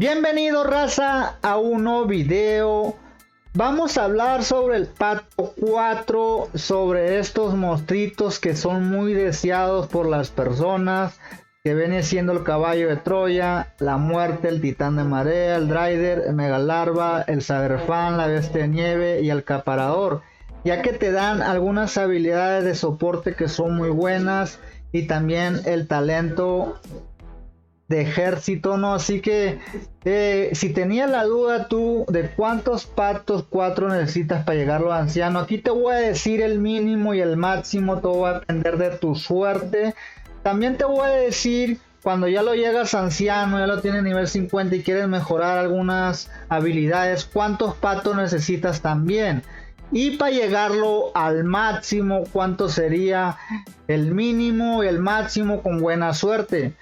Bienvenido raza a un nuevo video. Vamos a hablar sobre el Pato 4, sobre estos monstruitos que son muy deseados por las personas, que viene siendo el caballo de Troya, la muerte, el titán de marea, el Drider, el Megalarva, el Saberfan, la bestia de nieve y el acaparador, ya que te dan algunas habilidades de soporte que son muy buenas y también el talento de ejército, ¿no? Así que si tenías la duda tú de cuántos patos 4 necesitas para llegar a los ancianos, aquí te voy a decir el mínimo y el máximo, todo va a depender de tu suerte. También te voy a decir cuando ya lo llegas anciano, ya lo tienes nivel 50 y quieres mejorar algunas habilidades, cuántos patos necesitas también. Y para llegarlo al máximo, cuánto sería el mínimo y el máximo con buena suerte.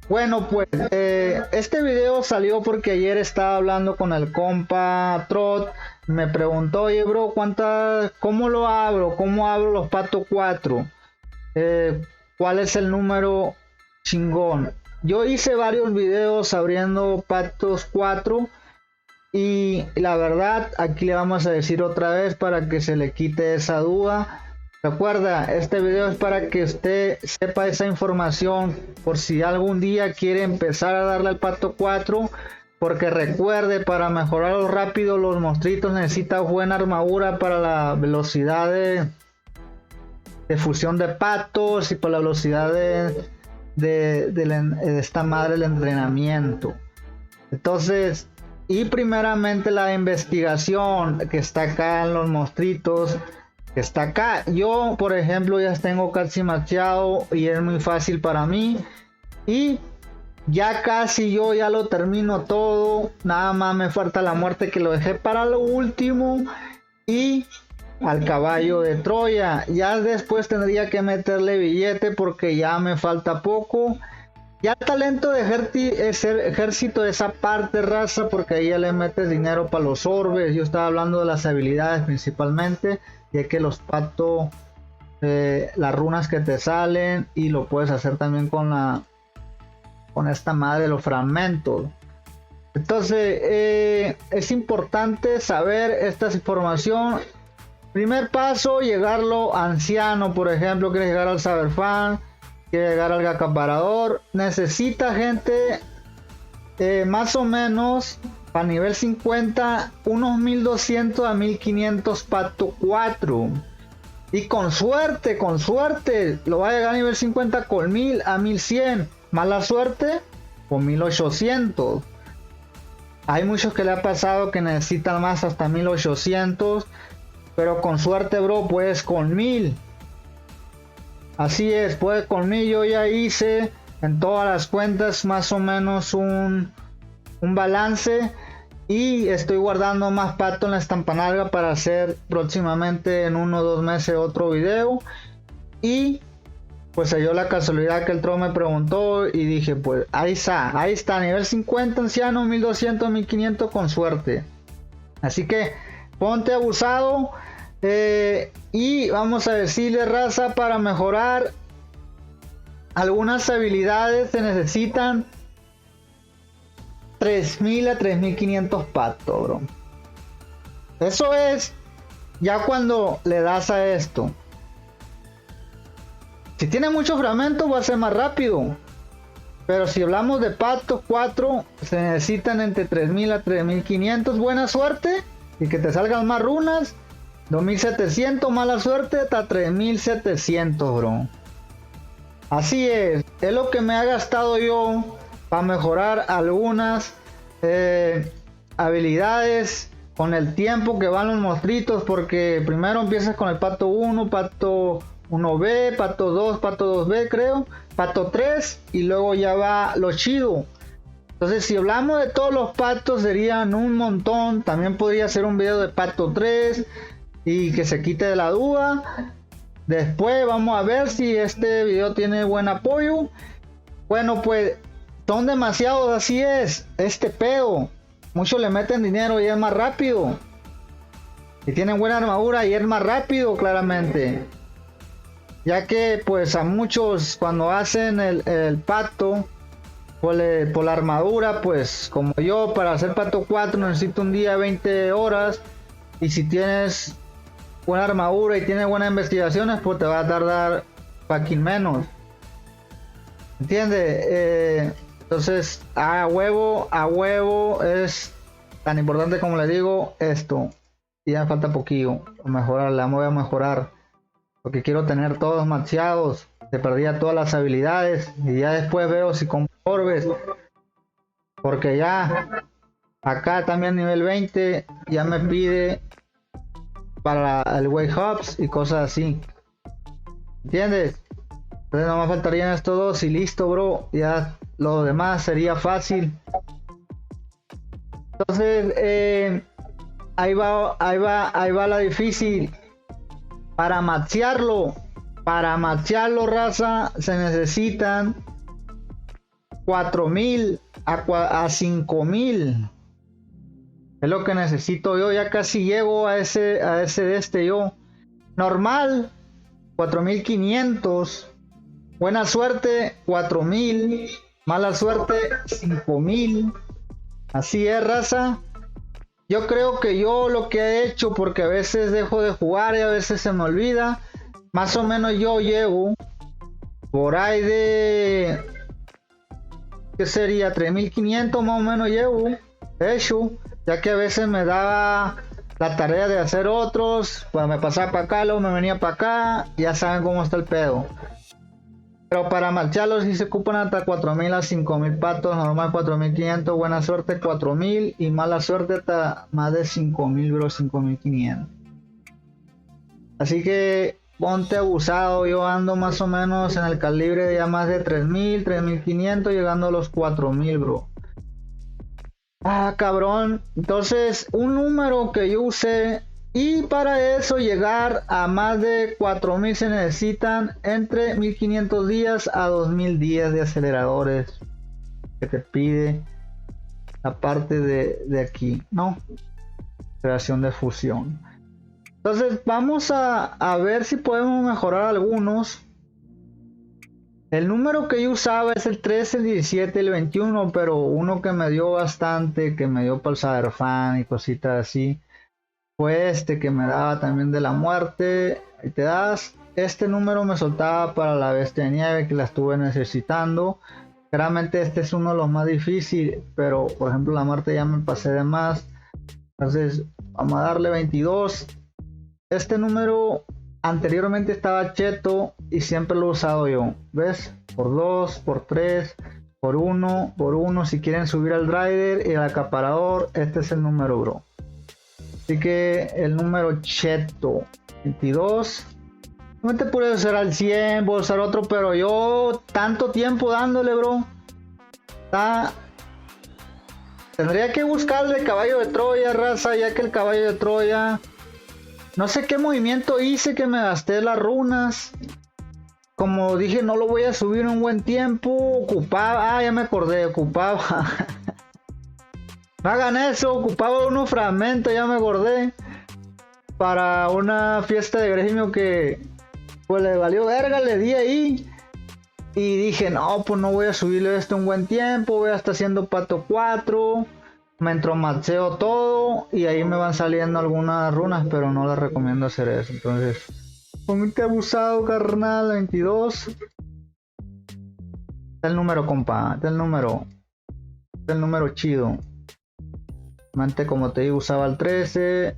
Bueno, pues este video salió porque ayer estaba hablando con el compa Trot. Me preguntó, oye bro, ¿cómo lo abro? ¿Cómo abro los patos 4? ¿Cuál es el número chingón? Yo hice varios videos abriendo patos 4 y la verdad aquí le vamos a decir otra vez para que se le quite esa duda. Recuerda, este video es para que usted sepa esa información por si algún día quiere empezar a darle al pato 4, porque recuerde, para mejorarlo rápido los monstruitos necesitan buena armadura para la velocidad de fusión de patos y para la velocidad de esta madre, el entrenamiento. Entonces, y primeramente la investigación que está acá en los monstruitos, que está acá. Yo por ejemplo ya tengo casi maxeado y es muy fácil para mí, y ya casi yo ya lo termino todo, nada más me falta la muerte que lo dejé para lo último, y al caballo de Troya. Ya después tendría que meterle billete porque ya me falta poco. Ya talento de ejército de esa parte, raza, porque ahí ya le metes dinero para los orbes. Yo estaba hablando de las habilidades principalmente, ya que los patos, las runas que te salen, y lo puedes hacer también con esta madre de los fragmentos. Entonces es importante saber esta información. Primer paso, llegarlo anciano. Por ejemplo, quieres llegar al Saberfan, quieres llegar al acaparador, necesita gente más o menos para nivel 50 unos 1200 a 1500 pato 4, y con suerte lo va a llegar a nivel 50 con 1000 a 1100, mala suerte con 1800. Hay muchos que le ha pasado que necesitan más, hasta 1800, pero con suerte bro puedes con 1000. Así es, puede con 1000. Yo ya hice en todas las cuentas más o menos un balance, y estoy guardando más pato en la estampanalga para hacer próximamente en 1 o 2 meses otro video. Y pues se dio la casualidad que el Tro me preguntó y dije, pues ahí está, nivel 50 anciano, 1200, 1500 con suerte. Así que ponte abusado. Y vamos a decirle, raza, para mejorar algunas habilidades se necesitan 3000 a 3500 patos, bro. Eso es ya cuando le das a esto. Si tiene muchos fragmentos va a ser más rápido, pero si hablamos de patos 4 se necesitan entre 3000 a 3500. Buena suerte y que te salgan más runas, 2700, mala suerte hasta 3700, bro. Así es lo que me ha gastado yo para mejorar algunas habilidades con el tiempo que van los monstruitos, porque primero empiezas con el pato 1, pato 1B, pato 2, pato 2B creo, pato 3, y luego ya va lo chido. Entonces si hablamos de todos los patos serían un montón. También podría hacer un video de pato 3 y que se quite de la duda. Después vamos a ver si este video tiene buen apoyo. Bueno, pues son demasiados, así es este pedo. Muchos le meten dinero y es más rápido, y tienen buena armadura y es más rápido, claramente, ya que pues a muchos cuando hacen el pato Por la armadura, pues como yo para hacer pato 4 necesito un día 20 horas. Y si tienes buena armadura y tienes buenas investigaciones, pues te va a tardar fucking menos. ¿Entiendes? Entonces a huevo es tan importante como le digo esto. Y ya me falta poquillo mejorarla, me voy a mejorar. Porque quiero tener todos maxeados. Se perdía todas las habilidades. Y ya después veo si compro orbes. Porque ya acá también nivel 20 ya me pide para el Wake Ups y cosas así. ¿Entiendes? Entonces no me faltarían estos dos y listo, bro. Ya lo demás sería fácil. Entonces ahí va la difícil. Para maxearlo, raza, se necesitan 4000 a 5000. Es lo que necesito yo. Ya casi llego a ese de este yo. Normal 4500. Buena suerte 4000. Mala suerte 5000. Así es, raza. Yo creo que yo lo que he hecho, porque a veces dejo de jugar y a veces se me olvida, más o menos yo llevo por ahí de, ¿qué sería? 3500 más o menos llevo hecho, ya que a veces me daba la tarea de hacer otros, pues me pasaba para acá, luego me venía para acá, ya saben cómo está el pedo. Pero para marcharlos sí se ocupan hasta 4000 a 5000 patos, normal 4500, buena suerte 4000 y mala suerte hasta más de 5000, bro, 5500. Así que ponte abusado, yo ando más o menos en el calibre de ya más de 3000, 3500, llegando a los 4000, bro. Ah, cabrón. Entonces, un número que yo usé, y para eso llegar a más de 4000 se necesitan entre 1500 días a 2000 días de aceleradores que te pide la parte de aquí, ¿no? Creación de fusión. Entonces vamos a ver si podemos mejorar algunos. El número que yo usaba es el 13, el 17 y el 21, pero uno que me dio bastante, que me dio para el Cyberfan y cositas así, fue este que me daba también de la muerte. Y te das, este número me soltaba para la bestia de nieve que la estuve necesitando. Claramente este es uno de los más difíciles, pero por ejemplo la muerte ya me pasé de más. Entonces vamos a darle 22. Este número anteriormente estaba cheto y siempre lo he usado yo. ¿Ves? Por 2, por 3, por 1. Si quieren subir al rider y el acaparador, este es el número, bro. Así que el número cheto 22. No te puedes usar al 100, puedo usar otro, pero yo tanto tiempo dándole, bro. Tendría que buscarle el caballo de Troya, raza, ya que el caballo de Troya, no sé qué movimiento hice que me gasté las runas. Como dije, no lo voy a subir en un buen tiempo. Ocupaba, ya me acordé, ocupaba. No hagan eso, ocupaba unos fragmentos, ya me acordé. Para una fiesta de gremio que pues le valió verga, le di ahí. Y dije, no, pues no voy a subirle esto un buen tiempo, voy a estar haciendo pato 4. Me entromaxeo todo y ahí me van saliendo algunas runas, pero no les recomiendo hacer eso. Entonces, ponte abusado, carnal, 22. Está el número, compa, está el número chido. Antes, como te digo, usaba el 13.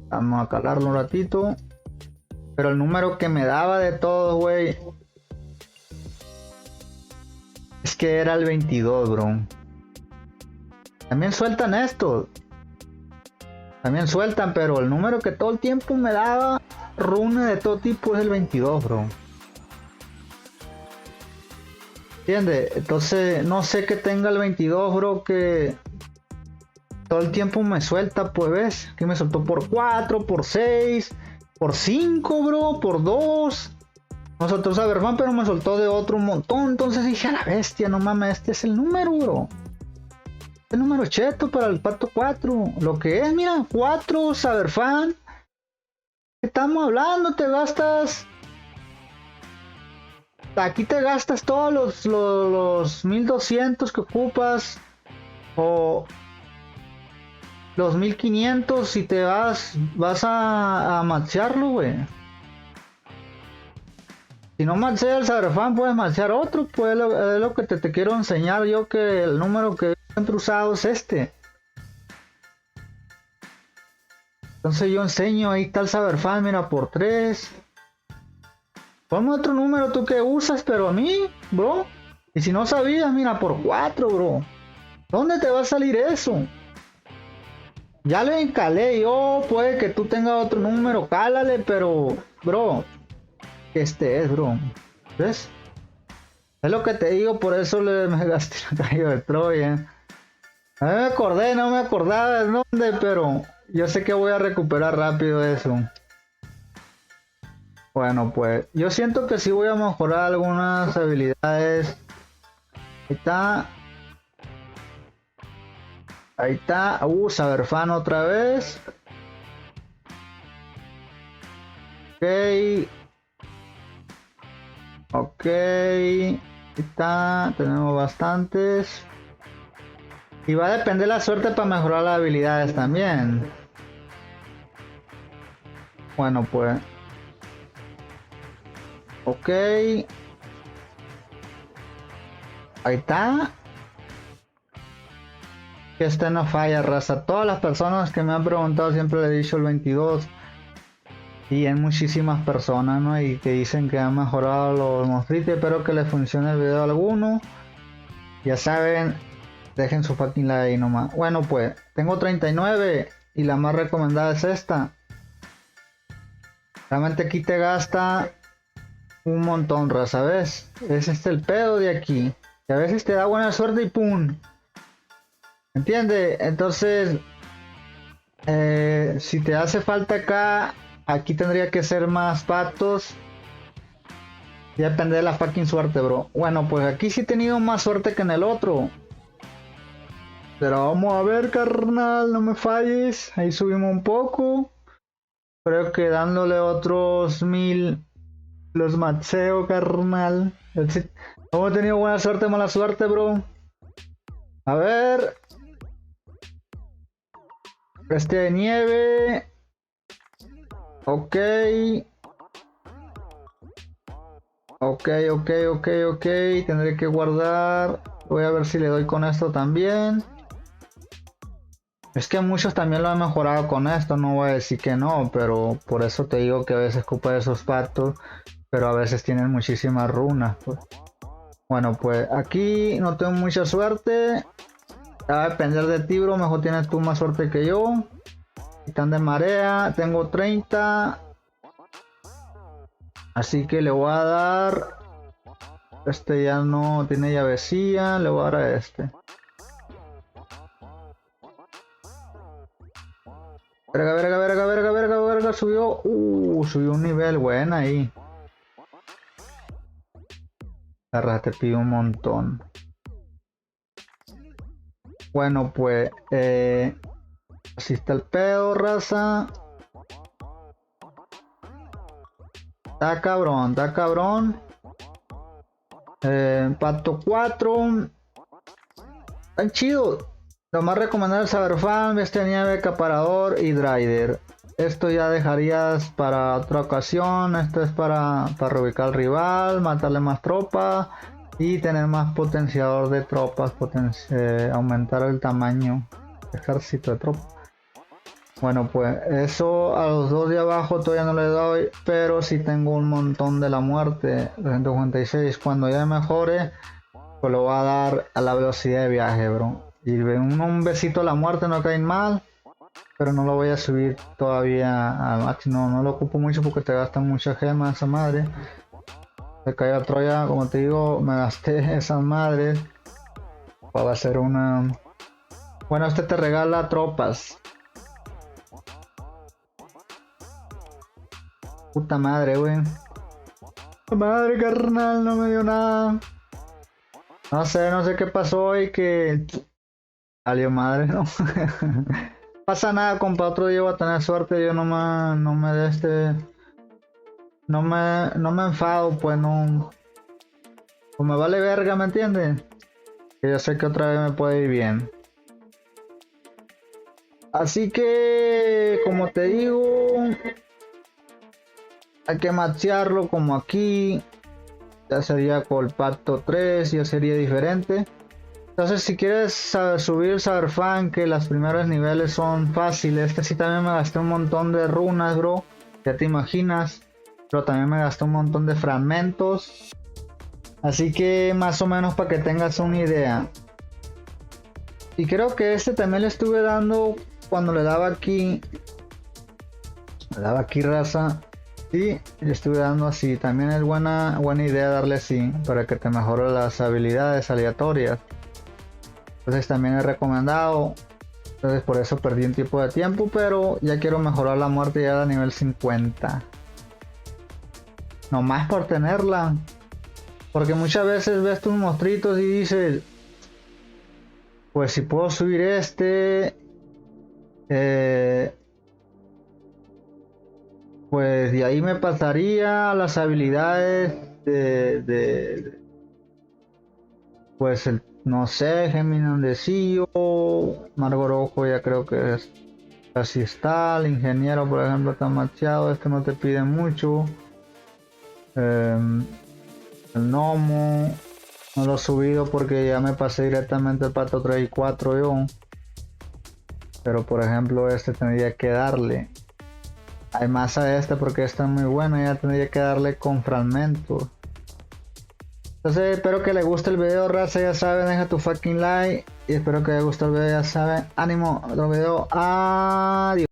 Vamos a calarlo un ratito. Pero el número que me daba de todo, güey, es que era el 22, bro. También sueltan esto. También sueltan, pero el número que todo el tiempo me daba runa de todo tipo es el 22, bro. ¿Entiendes? Entonces, no sé que tenga el 22, bro, que todo el tiempo me suelta, pues ves. Que me soltó por 4, por 6, por 5, bro, por 2. Me soltó Cyberman, pero me soltó de otro un montón. Entonces dije, a la bestia, no mames, este es el número, bro. El número cheto para el pato 4. Lo que es, mira, 4, Cyberfan. ¿Qué estamos hablando? Te gastas aquí te gastas todos los 1200 que ocupas o los 1500 y te vas a maxearlo, güey. Si no maxea el Cyberfan, puedes maxear otro, pues es lo que te quiero enseñar yo, que el número que siempre he usado es este. Entonces yo enseño, ahí está el Cyberfan, mira, por 3. Ponme otro número tú que usas, pero a mí, bro. Y si no sabías, mira, por 4, bro. ¿Dónde te va a salir eso? Ya le encalé yo, puede que tú tengas otro número, cálale, pero, bro, este es, bro. ¿Ves? Es lo que te digo, por eso me gasté la calle de Troya. A mí me acordé, no me acordaba de dónde, pero yo sé que voy a recuperar rápido eso. Bueno, pues yo siento que sí voy a mejorar algunas habilidades. Ahí está. Ahí está. Cyberfan otra vez. Ok. Ok. Ahí está. Tenemos bastantes. Y va a depender la suerte para mejorar las habilidades también. Bueno, pues. Ok. Ahí está. Que este no falla, raza. Todas las personas que me han preguntado siempre le he dicho el 22. Y hay muchísimas personas, ¿no? Y que dicen que han mejorado los monstruitos. Espero que les funcione el video a alguno. Ya saben, dejen su fucking like ahí nomás. Bueno, pues, tengo 39 y la más recomendada es esta. Realmente aquí te gasta un montón, raza, ¿ves? Es el pedo de aquí. Y a veces te da buena suerte y ¡pum! ¿Entiendes? Entonces, si te hace falta acá, aquí tendría que ser más patos. Y depende de la fucking suerte, bro. Bueno, pues aquí sí he tenido más suerte que en el otro. Pero vamos a ver, carnal, no me falles. Ahí subimos un poco. Creo que dándole otros 1000 los maxeo, carnal. Hemos tenido buena suerte, mala suerte, bro. A ver. Este de nieve. Ok. Ok. Tendré que guardar. Voy a ver si le doy con esto también. Es que muchos también lo han mejorado con esto, no voy a decir que no, pero por eso te digo que a veces ocupa esos patos, pero a veces tienen muchísimas runas, pues. Bueno, pues aquí no tengo mucha suerte. Va a depender de ti, bro. Mejor tienes tú más suerte que yo. Están de marea. Tengo 30. Así que le voy a dar. Este ya no tiene llavecilla. Le voy a dar a este. Verga. Subió. Subió un nivel. Buena ahí. La raza te pidió un montón. Bueno, pues. Así está el pedo, raza. Está cabrón. Pato 4. Tan chido. Lo más recomendable es Cyberfan, Bestia Nieve, Acaparador y Drider. Esto ya dejarías para otra ocasión. Esto es para reubicar al rival, matarle más tropas y tener más potenciador de tropas, aumentar el tamaño ejército de tropas. Bueno, pues eso a los dos de abajo todavía no le doy, pero sí tengo un montón de la muerte, 256. Cuando ya mejore, pues lo va a dar a la velocidad de viaje, bro. Y un besito a la muerte no cae mal, pero no lo voy a subir todavía al máximo. No lo ocupo mucho porque te gasta mucha gema esa madre. Se cayó a Troya, como te digo, me gasté esas madres. Va a ser una... Bueno, este te regala tropas. Puta madre, güey. Madre, carnal, no me dio nada. No sé qué pasó y que... Salió madre, ¿no? Pasa nada, compa, otro día voy a tener suerte. Yo no me de este... No me enfado, pues no... Pues me vale verga, ¿me entiendes? Que yo sé que otra vez me puede ir bien. Así que, como te digo, hay que machearlo como aquí. Ya sería con el pacto 3, ya sería diferente. Entonces, si quieres subir Cyberpunk, que los primeros niveles son fáciles. Este sí también me gasté un montón de runas, bro. Ya te imaginas. Pero también me gasté un montón de fragmentos. Así que más o menos para que tengas una idea. Y creo que este también le estuve dando cuando le daba aquí. Le daba aquí raza. Y le estuve dando así. También es buena idea darle así. Para que te mejore las habilidades aleatorias. Entonces también es recomendado. Entonces por eso perdí un tipo de tiempo. Pero ya quiero mejorar la muerte ya a nivel 50. Nomás por tenerla. Porque muchas veces ves tus monstruitos y dices. Pues si puedo subir este. Pues de ahí me pasaría a las habilidades pues el, no sé, Gemini Desio, Margorojo ya creo que es casi está, el ingeniero por ejemplo está macheado, este no te pide mucho, el gnomo no lo he subido porque ya me pasé directamente el pato 3 y 4 yo, pero por ejemplo este tendría que darle. Además a este porque este es muy bueno, ya tendría que darle con fragmentos. Entonces espero que les guste el video, raza, ya saben, deja tu fucking like. Y espero que les guste el video, ya saben. Ánimo, otro video, adiós.